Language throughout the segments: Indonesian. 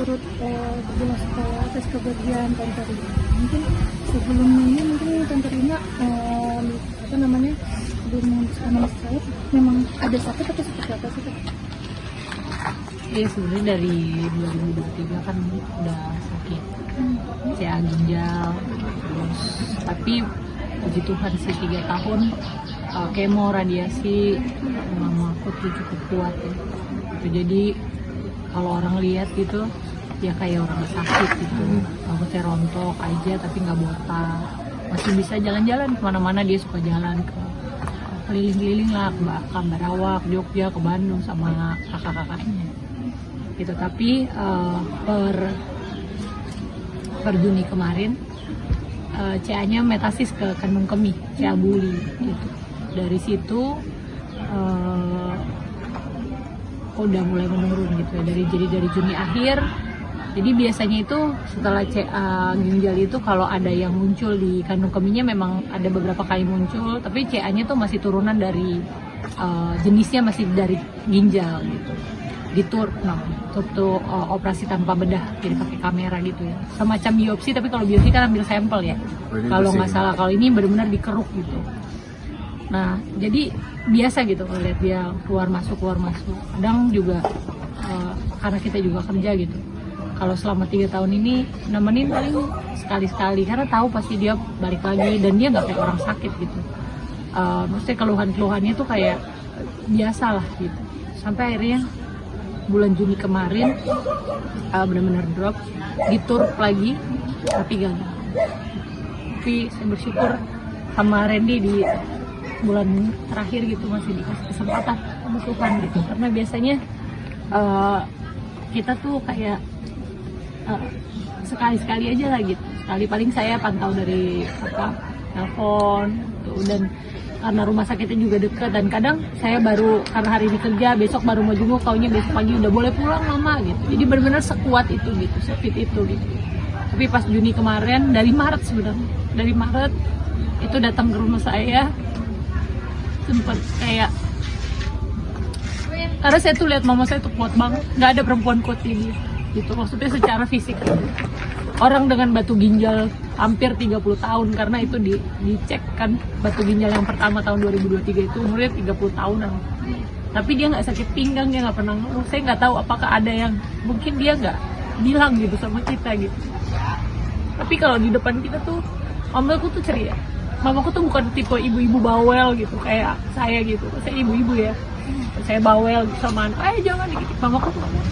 turut berjelas sekolah tes kebahagiaan Tante Rina. Mungkin sebelum ini mungkin Tante Rina apa namanya belum memutuskan anak saya memang ada sakit atau seperti apa sih? Iya, sebenarnya dari 2023 kan udah sakit CA ginjal, terus tapi puji Tuhan sih 3 tahun kemo radiasi mama aku tuh cukup kuat ya. Jadi kalau orang lihat gitu ya kayak orang sakit gitu, rambutnya rontok aja tapi nggak botak, masih bisa jalan-jalan kemana-mana. Dia suka jalan ke keliling-keliling lah, ke Ambarawa, ke Jogja, ke Bandung sama kakak-kakaknya gitu. Tapi per Juni kemarin CA-nya metastasis ke kandung kemih, CA buli gitu. Dari situ udah mulai menurun gitu ya, dari Juni akhir. Jadi biasanya itu setelah CA ginjal itu kalau ada yang muncul di kandung kemihnya memang ada beberapa kali muncul, tapi CA-nya tuh masih turunan dari jenisnya masih dari ginjal gitu. Di TURP, tuh operasi tanpa bedah, jadi pakai kamera gitu ya, semacam biopsi, tapi kalau biopsi kan ambil sampel ya, kalau nggak salah. Kalau ini benar-benar dikeruk gitu. Nah jadi biasa gitu kalau lihat dia keluar masuk. Kadang juga karena kita juga kerja gitu, kalau selama 3 tahun ini nemenin paling sekali-sekali, karena tahu pasti dia balik lagi dan dia nggak kayak orang sakit gitu. Maksudnya keluhan-keluhannya tuh kayak biasa lah gitu, sampai akhirnya bulan Juni kemarin benar-benar drop, di TURP lagi tapi gagal. Tapi saya bersyukur sama Randy di bulan terakhir gitu masih dikasih kesempatan sama Tuhan gitu, karena biasanya kita tuh kayak sekali-sekali aja lah gitu, sekali paling saya pantau dari telepon tuh, dan karena rumah sakitnya juga dekat, dan kadang saya baru karena hari ini kerja, besok baru mau jenguk, taunya besok pagi udah boleh pulang mama gitu. Jadi benar-benar sekuat itu gitu, sefit itu gitu. Tapi pas Juni kemarin, dari Maret sebenarnya, dari Maret itu datang ke rumah saya, sempet kayak, karena saya tuh lihat mama saya tuh kuat banget, nggak ada perempuan kuat ini gitu, maksudnya secara fisik gitu. Orang dengan batu ginjal hampir 30 tahun, karena itu dicek kan, batu ginjal yang pertama tahun 2023 itu umurnya 30 tahunan. Tapi dia nggak sakit pinggang, dia nggak pernah ngeluh. Saya nggak tahu apakah ada yang mungkin dia nggak bilang gitu sama kita gitu. Tapi kalau di depan kita tuh mamaku tuh ceria. Mamaku tuh bukan tipe ibu-ibu bawel gitu kayak saya gitu. Saya ibu-ibu ya, saya bawel gitu sama anak, jangan dikit.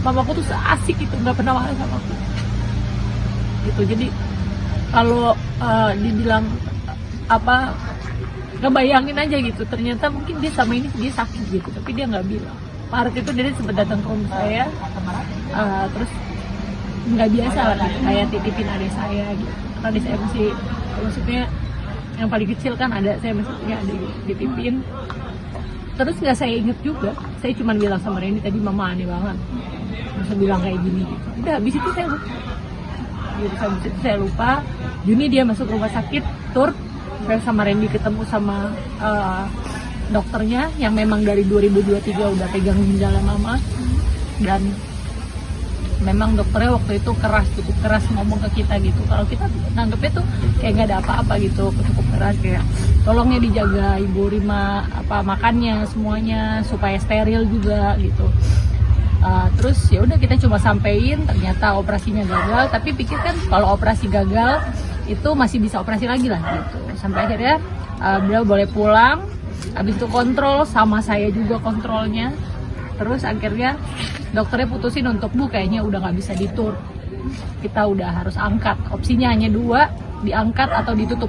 Mamaku tuh asik gitu, nggak pernah marah sama aku gitu. Jadi kalau dibilang apa, ngebayangin aja gitu, ternyata mungkin dia sama ini dia sakit gitu, tapi dia nggak bilang. Maret itu dia sempat datang ke rumah saya, terus nggak biasa lah gitu, kayak titipin adik saya gitu, karena adik saya masih, maksudnya yang paling kecil kan ada, saya masih punya adik gitu, dititipin. Terus nggak saya inget juga, saya cuma bilang sama Randy tadi, mama aneh banget bisa bilang kayak gini gitu. Udah habis itu saya lupa gitu, habis itu saya lupa. Juni dia masuk rumah sakit TURP, saya sama Randy ketemu sama dokternya yang memang dari 2023 udah pegang ginjalnya mama, dan memang dokternya waktu itu cukup keras ngomong ke kita gitu. Kalau kita nanggepnya tuh kayak nggak ada apa-apa gitu, cukup keras kayak tolongnya dijaga Ibu Rima apa makannya semuanya supaya steril juga gitu. Terus ya udah kita cuma sampein, ternyata operasinya gagal. Tapi pikir kan kalau operasi gagal itu masih bisa operasi lagi lah gitu. Sampai akhirnya beliau boleh pulang. Habis itu kontrol sama saya juga kontrolnya. Terus akhirnya dokternya putusin untuk kayaknya udah nggak bisa ditur. Kita udah harus angkat. Opsinya hanya 2, diangkat atau ditutup.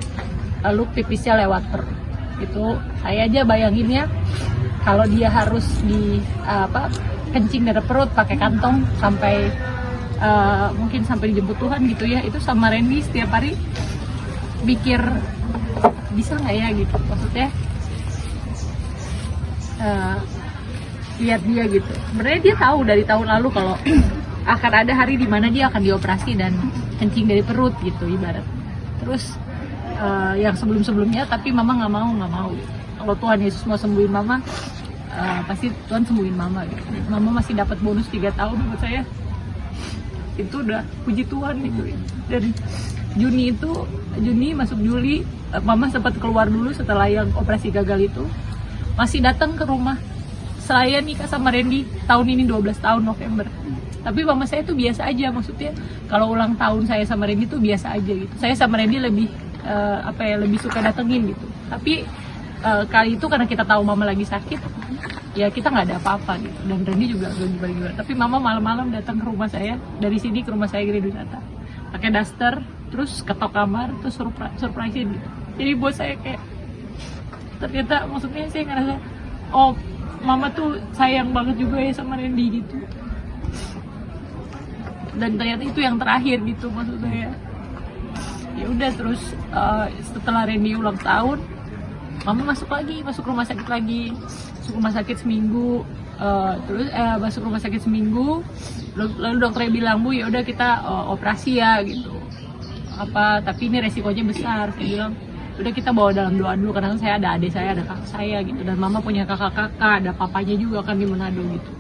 Lalu pipisnya lewat perut. Itu saya aja bayanginnya kalau dia harus kencing dari perut pakai kantong sampai mungkin sampai dijemput Tuhan gitu ya. Itu sama Randy setiap hari mikir bisa nggak ya gitu, maksudnya lihat dia gitu. Sebenarnya dia tahu dari tahun lalu kalau akan ada hari di mana dia akan dioperasi dan kencing dari perut gitu ibarat. Terus yang sebelum-sebelumnya, tapi mama nggak mau. Kalau Tuhan Yesus mau sembuhin mama, pasti Tuhan sembuhin mama gitu. Mama masih dapat bonus 3 tahun buat saya. itu udah puji Tuhan gitu ya. Dan Juni masuk Juli, mama sempat keluar dulu setelah yang operasi gagal itu, masih datang ke rumah saya nikah sama Randy tahun ini 12 tahun November. Tapi mama saya tuh biasa aja, maksudnya kalau ulang tahun saya sama Randy tuh biasa aja gitu. Saya sama Randy lebih lebih suka datengin gitu. Tapi kali itu karena kita tahu mama lagi sakit, ya kita nggak ada apa-apa gitu. Dan Randy juga gimana. Tapi mama malam-malam datang ke rumah saya, dari sini ke rumah saya Gede Wisata, pakai daster, terus ketok kamar, terus surprisein gitu. Jadi buat saya kayak ternyata, maksudnya saya ngerasa, oh mama tuh sayang banget juga ya sama Randy gitu. Dan ternyata itu yang terakhir gitu, maksud saya. Ya udah, terus setelah Randy ulang tahun, mama masuk rumah sakit lagi, masuk rumah sakit seminggu. Masuk rumah sakit seminggu, lalu dokternya bilang, Bu, ya udah kita operasi ya gitu. Tapi ini resikonya besar. Saya bilang, udah kita bawa dalam doa dulu, karena saya ada adik saya, ada kakak saya gitu, dan mama punya kakak-kakak, ada papanya juga kan di Manado gitu.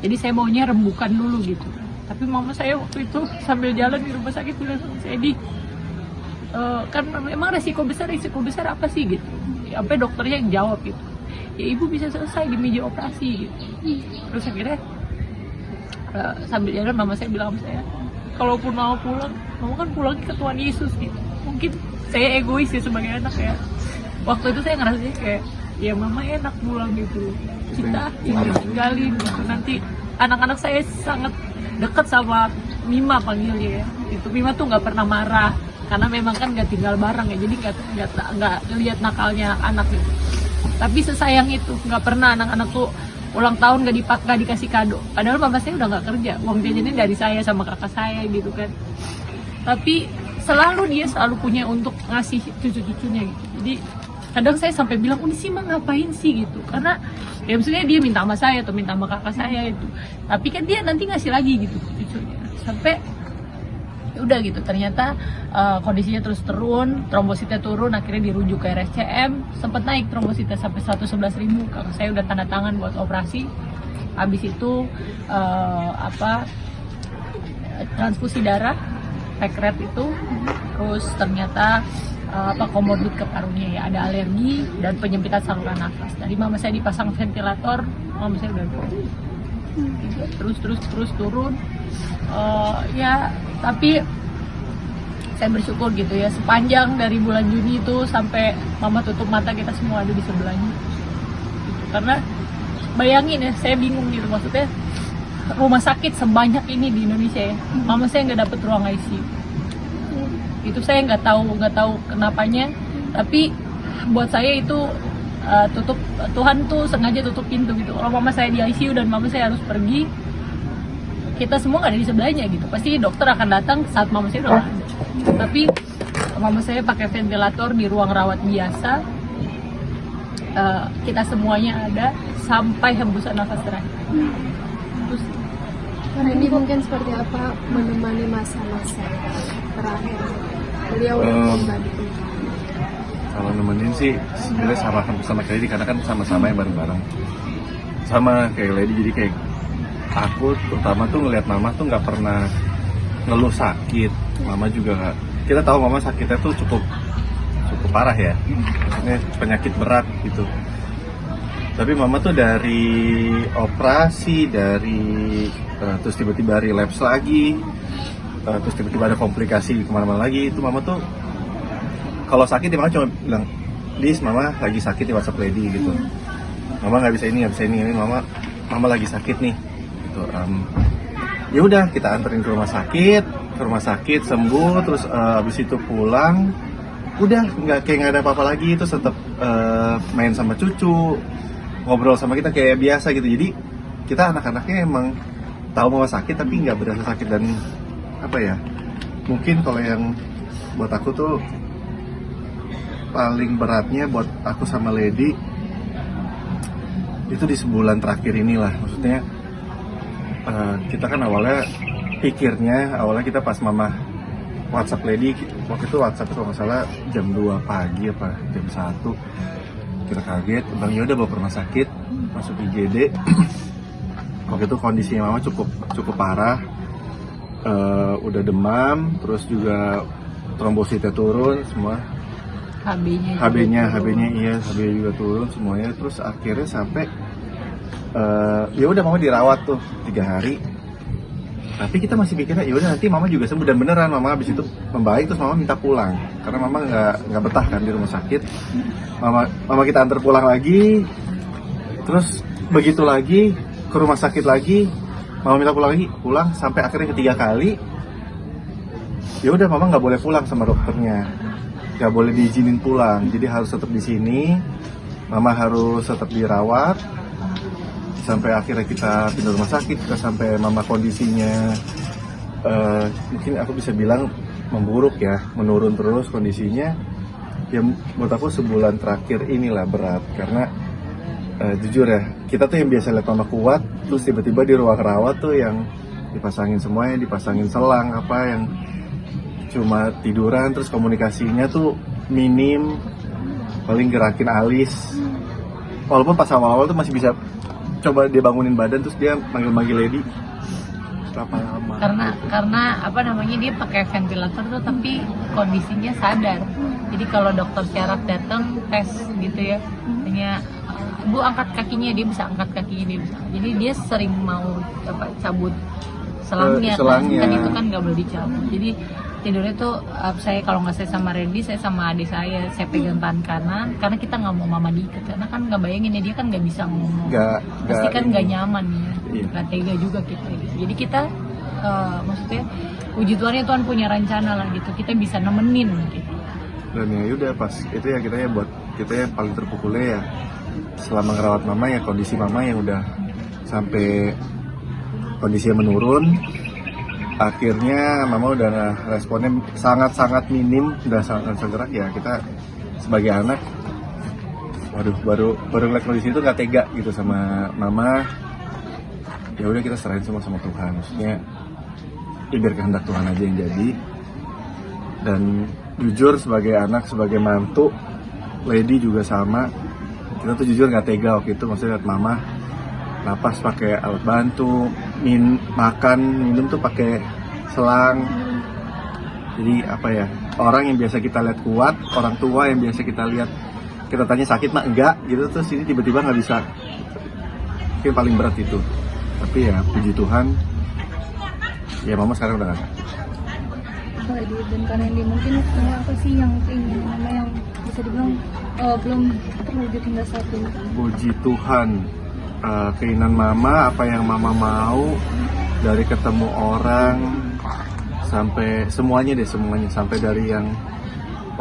Jadi saya maunya rembukan dulu gitu. Tapi mama saya waktu itu sambil jalan di rumah sakit bilang sama saya, Di, kan memang resiko besar apa sih gitu. Sampai dokternya yang jawab gitu, ya ibu bisa selesai di meja operasi gitu. Terus akhirnya sambil jalan mama saya bilang sama saya, kalaupun mau pulang, mama kan pulang ke Tuhan Yesus gitu. Mungkin saya egois ya sebagai anak ya. Waktu itu saya ngerasa kayak, ya mama enak pulang gitu, kita yang tinggalin gitu. Nanti anak-anak saya sangat dekat sama Mima panggilnya ya. Itu Mima tuh nggak pernah marah, karena memang kan nggak tinggal bareng ya, jadi nggak lihat nakalnya anak gitu. Tapi sesayang itu, nggak pernah anak-anak tuh ulang tahun nggak dikasih kado. Padahal mama saya udah nggak kerja, uang jajannya dari saya sama kakak saya gitu kan. Tapi dia selalu punya untuk ngasih cucu-cucunya gitu. Jadi kadang saya sampai bilang, ini sih mah ngapain sih gitu. Karena ya maksudnya dia minta sama saya atau minta sama kakak saya itu. Tapi kan dia nanti ngasih lagi gitu cucunya. Sampai udah gitu, ternyata kondisinya terus trombositnya turun, akhirnya dirujuk ke RSCM, sempat naik trombositnya sampai 111.000. Kakak saya udah tanda tangan buat operasi. Habis itu transfusi darah, pekret itu, terus ternyata komorbid ke parunya ya, ada alergi dan penyempitan saluran nafas. Dari mama saya dipasang ventilator, mama saya udah terus turun. Ya tapi saya bersyukur gitu ya, sepanjang dari bulan Juni itu sampai mama tutup mata, kita semua ada di sebelahnya gitu. Karena bayangin ya, saya bingung gitu, maksudnya rumah sakit sebanyak ini di Indonesia ya, mama saya nggak dapet ruang ICU. Itu saya nggak tahu kenapanya, tapi buat saya itu Tuhan tuh sengaja tutup pintu gitu. Kalau mama saya di ICU dan mama saya harus pergi, kita semua nggak ada di sebelahnya gitu. Pasti dokter akan datang saat mama saya udah nggak ada. Tapi mama saya pakai ventilator di ruang rawat biasa. Kita semuanya ada sampai hembusan nafas terakhir. Terus Randy mungkin seperti apa menemani masa-masa terakhir beliau pribadi? Kalau nemenin sih sebenarnya sama kayak Lady, karena kan sama-sama yang bareng-bareng. Sama kayak Lady, jadi kayak aku terutama tuh ngelihat mama tuh nggak pernah ngeluh sakit. Mama juga nggak. Kita tahu mama sakitnya tuh cukup parah ya, maksudnya penyakit berat gitu. Tapi mama tuh dari operasi, terus tiba-tiba relapse lagi, terus tiba-tiba ada komplikasi kemana-mana lagi. Itu mama tuh kalau sakit dia cuma bilang, Dis, mama lagi sakit di WhatsApp Lady gitu. Mama nggak bisa ini, mama lagi sakit nih. Gitu. Ya udah, kita anterin ke rumah sakit sembuh, terus abis itu pulang, udah nggak ada apa-apa lagi. Terus tetap main sama cucu, ngobrol sama kita kayak biasa gitu. Jadi kita anak-anaknya emang tahu mama sakit tapi nggak berasa sakit. Dan apa ya, mungkin kalau yang buat aku tuh paling beratnya buat aku sama Lady itu di sebulan terakhir inilah. Maksudnya kita kan awalnya kita pas mama WhatsApp Lady, waktu itu WhatsApp kalau nggak salah jam 2 pagi apa jam 1, kita kaget, Bang Yoda bawa ke rumah sakit, masuk IGD. Waktu itu kondisinya mama cukup parah. udah demam, terus juga trombositnya turun semua. HB-nya juga turun semuanya. Terus akhirnya sampai ya udah mama dirawat tuh 3 hari. Tapi kita masih pikirnya ya udah nanti mama juga sembuh, dan beneran mama habis itu membaik. Terus mama minta pulang karena mama nggak betah kan di rumah sakit. Mama kita antar pulang lagi. Terus begitu lagi ke rumah sakit lagi, mama minta pulang sampai akhirnya ketiga kali. Ya udah mama nggak boleh pulang sama dokternya, nggak boleh diizinin pulang, jadi harus tetap di sini. Mama harus tetap dirawat sampai akhirnya kita pindah rumah sakit. Kita sampai mama kondisinya mungkin aku bisa bilang memburuk ya, menurun terus kondisinya. Ya menurut aku sebulan terakhir inilah berat karena jujur ya, kita tuh yang biasa lihat mama kuat, terus tiba-tiba di ruang rawat tuh yang dipasangin semuanya, dipasangin selang apa yang cuma tiduran, terus komunikasinya tuh minim, paling gerakin alis. Walaupun pas awal-awal tuh masih bisa coba dia bangunin badan, terus dia manggil Lady. Berapa lama? Karena apa namanya, dia pakai ventilator tuh tapi kondisinya sadar. Jadi kalau dokter syaraf datang tes gitu ya, hanya Bu angkat kakinya, dia bisa angkat kakinya, dia bisa. Jadi dia sering mau cabut selangnya. Kan itu kan nggak boleh dicabut. Jadi tidurnya tuh saya kalau nggak saya sama Randy, saya sama adik saya pegang tangan kanan karena kita nggak mau mama diikat, karena kan nggak bayangin ya dia kan nggak bisa ngomong, pasti kan nggak nyaman ya, nggak tega juga kita gitu. Jadi kita maksudnya puji Tuhan ya, Tuhan punya rencana lah gitu, kita bisa nemenin gitu. Dan ya udah pas itu ya kita ya buat kita yang paling terpukulnya ya selama ngerawat mama ya, kondisi mama yang udah sampai kondisinya menurun. Akhirnya mama udah responnya sangat-sangat minim, udah sangat gerak ya. Kita sebagai anak, waduh baru ngeliat kondisi itu nggak tega gitu sama mama. Ya udah kita serahin semua sama Tuhan, maksudnya ya biar kehendak Tuhan aja yang jadi. Dan jujur sebagai anak, sebagai mantu, Lady juga sama. Kita tuh jujur nggak tega waktu itu, maksudnya lihat mama napas pakai alat bantu, makan minum tuh pakai selang. Jadi apa ya, orang yang biasa kita lihat kuat, orang tua yang biasa kita lihat kita tanya sakit mah enggak gitu, terus ini tiba-tiba nggak bisa. Mungkin paling berat itu. Tapi ya puji Tuhan, ya mama sekarang udah nggak ada. Dan karena ini mungkin apa sih yang ingin mama yang bisa dibilang belum terwujud hingga saat ini? Puji Tuhan. Keinginan mama, apa yang mama mau, dari ketemu orang sampai semuanya, sampai dari yang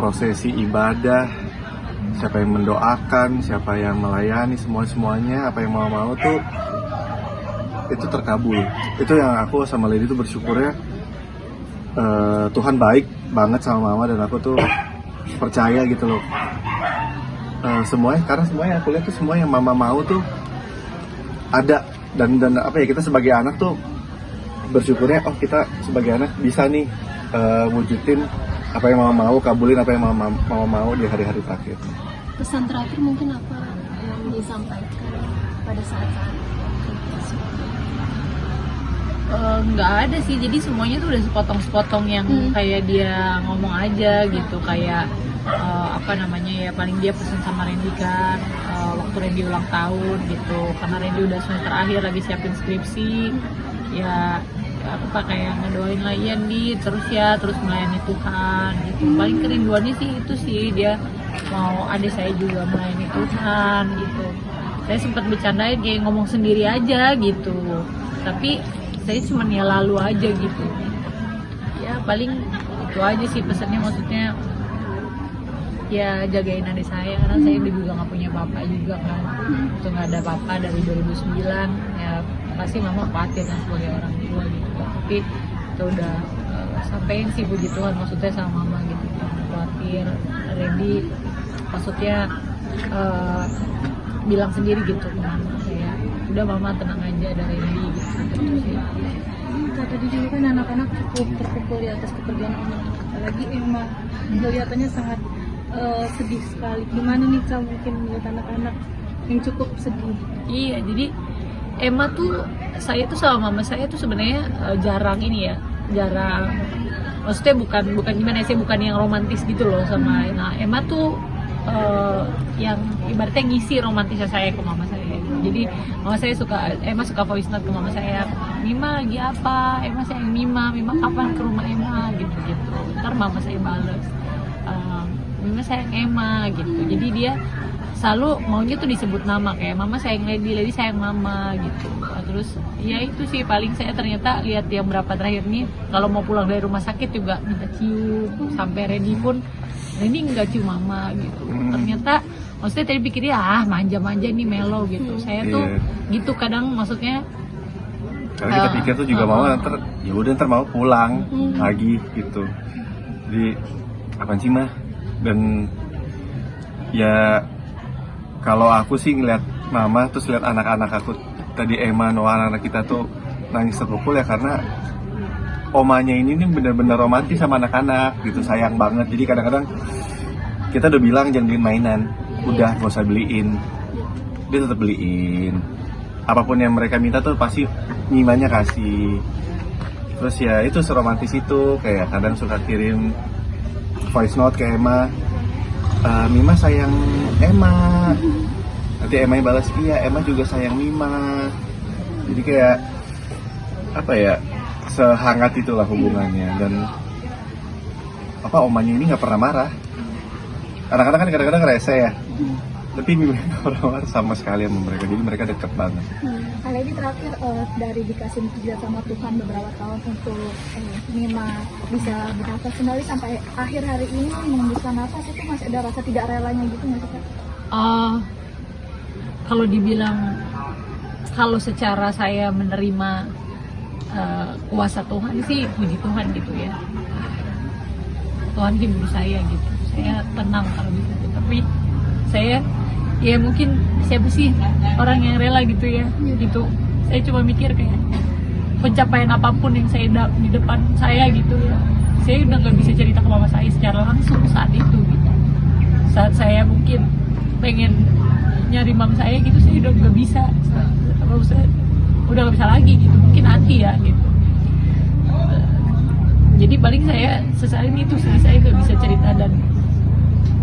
prosesi ibadah, siapa yang mendoakan, siapa yang melayani, semuanya apa yang mama mau tuh itu terkabul. Itu yang aku sama Lady tuh bersyukurnya, Tuhan baik banget sama mama, dan aku tuh percaya gitu loh. Semuanya, karena semuanya aku lihat tuh semua yang mama mau tuh ada, dan apa ya, kita sebagai anak tuh bersyukurnya, oh kita sebagai anak bisa nih wujudin apa yang mama mau, kabulin apa yang mama mau di hari-hari terakhir. Pesan terakhir mungkin apa yang disampaikan pada saat-saat nggak ada sih, jadi semuanya tuh udah sepotong-sepotong yang kayak dia ngomong aja gitu, kayak apa namanya ya, paling dia pesan sama Randy kan waktu Randy ulang tahun gitu, karena Randy udah semester akhir lagi siapin skripsi ya, aku pakai yang ngedoain lah ya Di, terus melayani Tuhan gitu. Paling kerinduannya sih itu sih, dia mau adik saya juga melayani Tuhan gitu. Saya sempat bercandain kayak ngomong sendiri aja gitu, tapi saya cuma ya lalu aja gitu ya. Paling itu aja sih pesannya, maksudnya ya jagain adik saya, karena saya juga nggak punya bapak juga kan, itu nggak ada bapak dari 2009 ya, pasti mama khawatir kan sebagai orang tua gitu. Tapi itu udah sampein sih puji Tuhan, maksudnya sama mama gitu, jangan khawatir. Randy maksudnya bilang sendiri gitu ke mama, kayak udah mama tenang aja, ada Randy gitu sih. Tadi juga kan anak-anak cukup terpukul di atas kepergian Oma, apalagi Emma kelihatannya sangat sedih sekali. Gimana nih Kak mungkin melihat anak-anak yang cukup sedih? Iya, jadi Emma tuh, saya tuh sama mama saya tuh sebenarnya jarang ini ya, maksudnya bukan gimana ya, saya bukan yang romantis gitu loh sama. Nah Emma tuh yang ibaratnya ngisi romantisnya saya ke mama saya. Jadi Emma suka voice note ke mama saya, Mima lagi apa, Emma sayang Mima kapan ke rumah Emma gitu. Ntar mama saya bales, Mima sayang Emma gitu. Jadi dia selalu maunya tuh disebut nama, kayak mama sayang Lady sayang mama gitu. Terus ya itu sih paling saya ternyata lihat yang berapa terakhir nih, kalau mau pulang dari rumah sakit juga minta cium, sampai Randy pun Randy nggak cium mama gitu. Ternyata maksudnya tadi pikirnya manja-manja nih melo gitu. Saya tuh gitu kadang, maksudnya karena kita pikir tuh juga mama ntar mau pulang lagi gitu. Jadi apaan sih mah? Dan ya kalau aku sih ngeliat mama terus lihat anak-anak aku tadi, Emma, Noah, anak-anak kita tuh nangis terpukul ya karena omanya ini nih bener-bener romantis sama anak-anak gitu, sayang banget. Jadi kadang-kadang kita udah bilang jangan beliin mainan, udah gak usah beliin, dia tetap beliin. Apapun yang mereka minta tuh pasti Mimanya kasih. Terus ya itu seromantis itu, kayak kadang suka kirim voice note ke Emma, Mima sayang Emma, nanti Emma yang balas iya Emma juga sayang Mima. Jadi kayak apa ya, sehangat itulah hubungannya. Dan omanya ini nggak pernah marah. Anak-anak kan kadang-kadang rese ya, tapi Mima nggak pernah marah sama sekali sama mereka. Jadi mereka deket banget. Kali ini terakhir dari dikasih mukjizat sama Tuhan beberapa tahun untuk Mima bisa bernafas kembali sampai akhir hari ini menghembuskan nafas, itu masih ada rasa tidak relanya gitu nggak sih Kak? Kalau dibilang, kalau secara saya menerima kuasa Tuhan sih puji Tuhan gitu ya. Tuhan hibur saya gitu, saya tenang kalau gitu. Tapi saya ya mungkin siapa sih orang yang rela gitu ya gitu. Saya cuma mikir kayak pencapaian apapun yang saya di depan saya gitu ya, saya udah nggak bisa cerita ke mama saya secara langsung saat itu gitu. Saat saya mungkin pengen nyari mama saya gitu, saya udah nggak bisa, udah nggak bisa lagi gitu, mungkin hati ya gitu. Jadi paling saya sesalin itu sih, saya nggak bisa cerita dan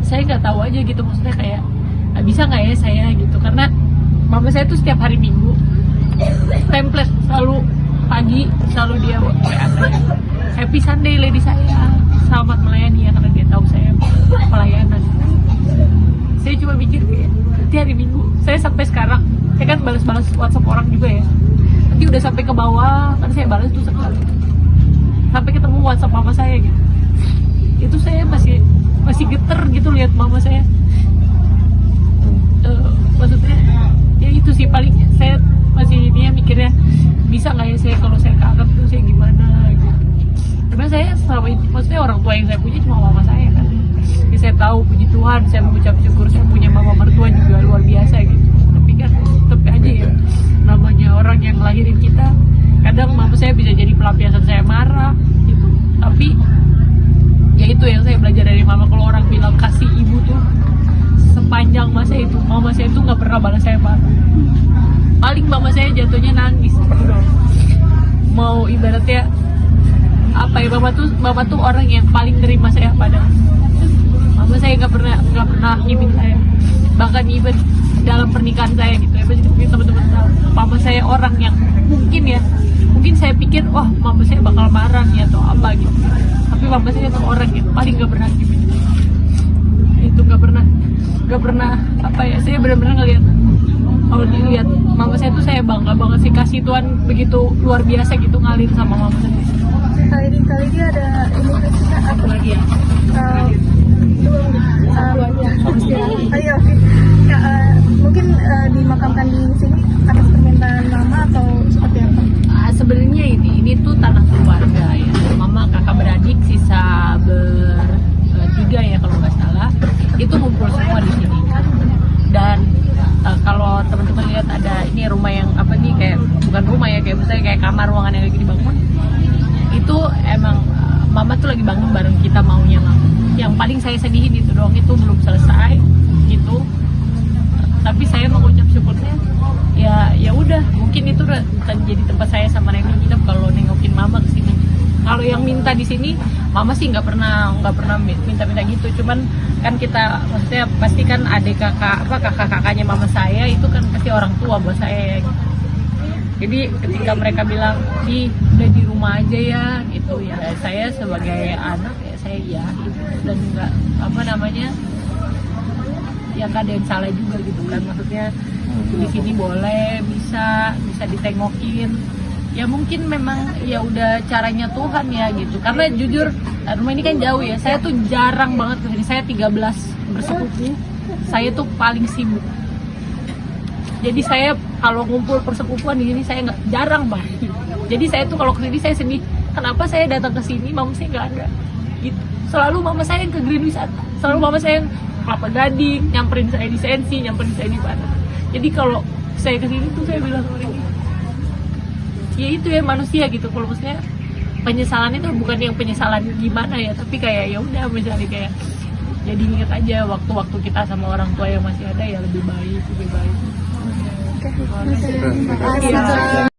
saya nggak tahu aja gitu, maksudnya kayak bisa nggak ya saya gitu, karena mama saya tuh setiap hari Minggu template selalu pagi selalu dia WA saya, Happy Sunday Lady saya, selamat melayani ya, karena dia tahu saya pelayanan. Saya cuma mikir kayak nanti hari Minggu, saya sampai sekarang saya kan balas-balas WhatsApp orang juga ya, nanti udah sampai ke bawah kan saya balas tuh sekali sampai ketemu WhatsApp mama saya gitu. Itu saya masih geter gitu lihat mama saya. Maksudnya ya itu sih paling saya masih dia mikirnya bisa nggak ya saya kalau saya kangen tuh saya gimana gitu. Karena saya selama ini, maksudnya orang tua yang saya punya cuma mama saya kan. Jadi saya tahu puji Tuhan, saya mengucap syukur saya punya mama mertua juga luar biasa gitu. Tapi kan tetap aja ya, namanya orang yang ngelahirin kita, kadang mama saya bisa jadi pelampiasan saya marah gitu. Tapi ya itu yang saya belajar dari mama, kalau orang bilang kasih ibu tuh sepanjang mama saya itu nggak pernah balas saya marah. Paling mama saya jatuhnya nangis gitu loh. Mau ibaratnya apa ya, mama tuh orang yang paling nerima saya padahal. Mama saya nggak pernah ngibin saya, bahkan even dalam pernikahan saya gitu ya, pasti mungkin teman-teman tahu mama saya orang yang mungkin saya pikir wah mama saya bakal marah nih atau apa gitu, tapi mama saya tuh orang yang paling nggak pernah ngibin itu, nggak pernah apa ya, saya benar-benar ngelihat, kalau dilihat mama saya tuh saya bangga banget sih, kasih Tuhan begitu luar biasa gitu ngalir sama mama saya. Kali ini ada ini kita apa lagi ya? Ayo, mungkin dimakamkan di sini atas permintaan mama atau seperti apa? Sebenarnya ini tuh tanah keluarga ya, mama kakak beradik sisa bertiga ya kalau nggak salah, itu ngumpul semua di sini. Dan kalau teman-teman lihat ada ini rumah yang apa nih, kayak bukan rumah ya, kayak misalnya kayak kamar ruangan yang lagi dibangun, itu emang mama tuh lagi bangun bareng kita maunya mama. Yang paling saya sedihin itu doang, itu belum selesai gitu. Tapi saya mengucap syukurnya ya udah, mungkin itu bukan jadi tempat saya sama Neng nginep kalau nengokin mama kesini. Kalau yang minta di sini, mama sih nggak pernah minta gitu. Cuman kan kita, maksudnya pasti kan adik kakaknya mama saya itu kan pasti orang tua buat saya ya, gitu. Jadi ketika mereka bilang udah di rumah aja ya gitu ya, saya sebagai anak ya saya ya gitu. Dan nggak ya nggak ada yang salah juga gitu kan, maksudnya di sini boleh bisa ditengokin. Ya mungkin memang ya udah caranya Tuhan ya gitu. Karena jujur rumah ini kan jauh ya. Saya tuh jarang banget kesini. Saya 13 bersepupu. Saya tuh paling sibuk. Jadi saya kalau ngumpul persepupuan di sini saya nggak jarang banget. Jadi saya tuh kalau kesini saya sedih. Kenapa saya datang ke sini mama saya nggak ada? Gitu. Selalu mama saya yang ke Green Wisata. Selalu mama saya yang Kelapa Gading, nyamperin saya di Sensi, nyamperin saya di mana. Jadi kalau saya kesini tuh saya bilang sama dia, ya itu ya manusia gitu. Kalau maksudnya penyesalan itu bukan yang penyesalan gimana ya, tapi kayak ya udah misalnya kayak jadi ingat aja waktu-waktu kita sama orang tua yang masih ada ya lebih baik. Oke, terima kasih.